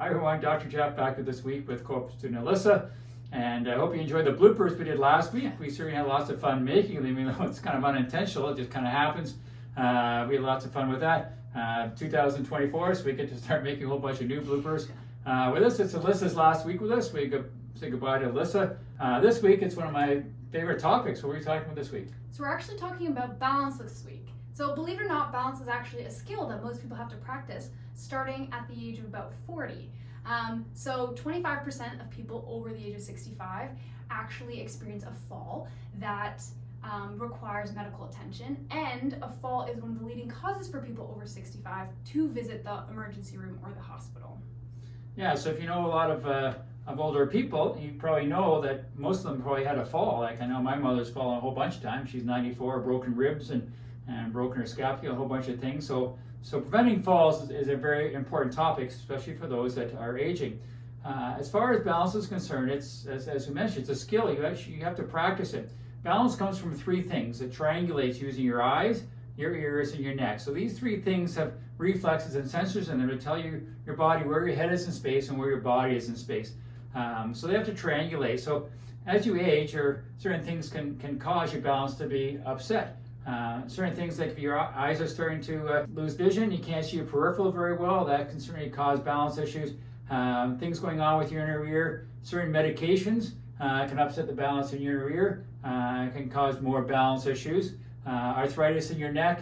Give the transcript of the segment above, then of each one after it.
Hi everyone, Dr. Jeff back with this week with co-op student Alyssa, and I hope you enjoyed the bloopers we did last week. We certainly had lots of fun making them, even though it's kind of unintentional, it just kind of happens. We had lots of fun with that. 2024, so we get to start making a whole bunch of new bloopers. With us, it's Alyssa's last week with us. We say goodbye to Alyssa. This week, it's one of my favorite topics. What are we talking about this week? So we're actually talking about balance this week. So believe it or not, balance is actually a skill that most people have to practice starting at the age of about 40. So 25% of people over the age of 65 actually experience a fall that requires medical attention, and a fall is one of the leading causes for people over 65 to visit the emergency room or the hospital. Yeah, so if you know a lot of older people, you probably know that most of them probably had a fall. Like I know my mother's fallen a whole bunch of times. She's 94, broken ribs and broken her scapula, a whole bunch of things. So preventing falls is a very important topic, especially for those that are aging. As far as balance is concerned, it's as we mentioned, it's a skill. You have to practice it. Balance comes from three things. It triangulates using your eyes, your ears, and your neck. So these three things have reflexes and sensors in them to tell you your body where your head is in space and where your body is in space. So they have to triangulate. So as you age, certain things can cause your balance to be upset. Certain things like if your eyes are starting to lose vision, you can't see your peripheral very well, that can certainly cause balance issues. Things going on with your inner ear, certain medications can upset the balance in your inner ear, can cause more balance issues. Arthritis in your neck,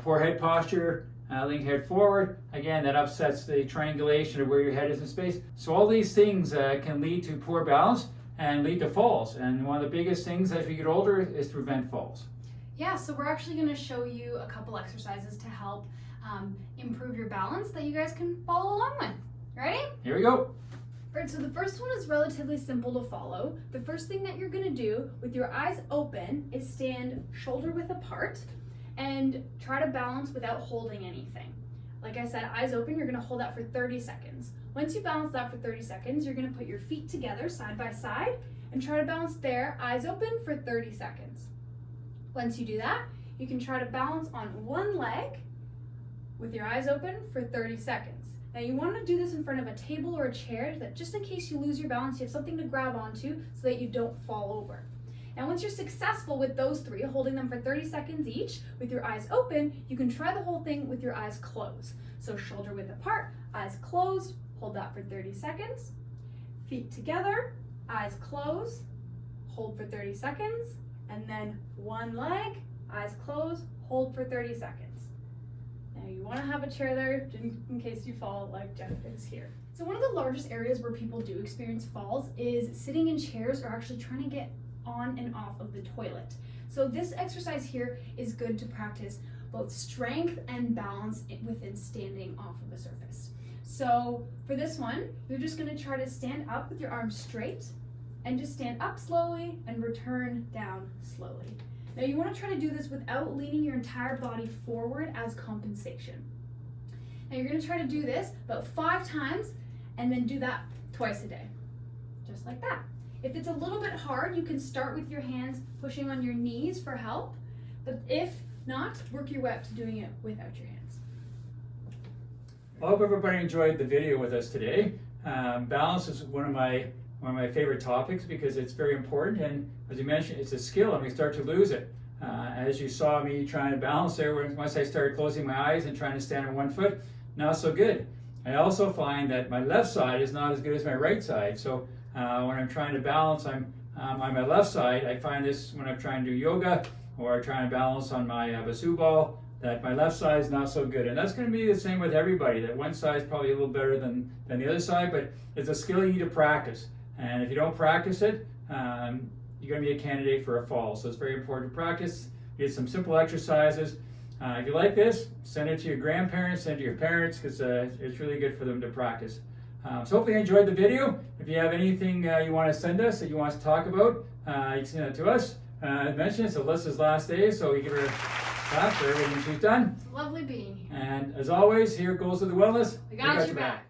poor head posture, leaning head forward, again that upsets the triangulation of where your head is in space. So all these things can lead to poor balance and lead to falls, and one of the biggest things as we get older is to prevent falls. Yeah, so we're actually going to show you a couple exercises to help improve your balance that you guys can follow along with. Ready? Here we go. Alright, so the first one is relatively simple to follow. The first thing that you're going to do with your eyes open is stand shoulder width apart and try to balance without holding anything. Like I said, eyes open, you're going to hold that for 30 seconds. Once you balance that for 30 seconds, you're going to put your feet together side by side and try to balance there, eyes open, for 30 seconds. Once you do that, you can try to balance on one leg with your eyes open for 30 seconds. Now you want to do this in front of a table or a chair, that just in case you lose your balance, you have something to grab onto so that you don't fall over. Now once you're successful with those three, holding them for 30 seconds each with your eyes open, you can try the whole thing with your eyes closed. So shoulder width apart, eyes closed, hold that for 30 seconds. Feet together, eyes closed, hold for 30 seconds. And then one leg, eyes closed, hold for 30 seconds. Now you want to have a chair there in case you fall like Jeff is here. So one of the largest areas where people do experience falls is sitting in chairs or actually trying to get on and off of the toilet. So this exercise here is good to practice both strength and balance within standing off of a surface. So for this one, you're just going to try to stand up with your arms straight and just stand up slowly and return down slowly. Now you want to try to do this without leaning your entire body forward as compensation. Now you're going to try to do this about 5 times and then do that twice a day, just like that. If it's a little bit hard, you can start with your hands pushing on your knees for help, but if not, work your way up to doing it without your hands. I hope everybody enjoyed the video with us today. Balance is one of my favorite topics because it's very important, and as you mentioned, it's a skill and we start to lose it. As you saw me trying to balance there, once I started closing my eyes and trying to stand on one foot, not so good. I also find that my left side is not as good as my right side. So when I'm trying to balance, I'm on my left side. I find this when I'm trying to do yoga or trying to balance on my Basu ball, that my left side is not so good. And that's going to be the same with everybody, that one side is probably a little better than the other side, but it's a skill you need to practice. And if you don't practice it, you're going to be a candidate for a fall. So it's very important to practice. Get some simple exercises. If you like this, send it to your grandparents, send it to your parents, because it's really good for them to practice. So hopefully you enjoyed the video. If you have anything you want to send us that you want us to talk about, you can send it to us. As mentioned, it's Alyssa's last day, so we give her a clap for everything she's done. It's lovely being here. And as always, here goes to the wellness. We got your back.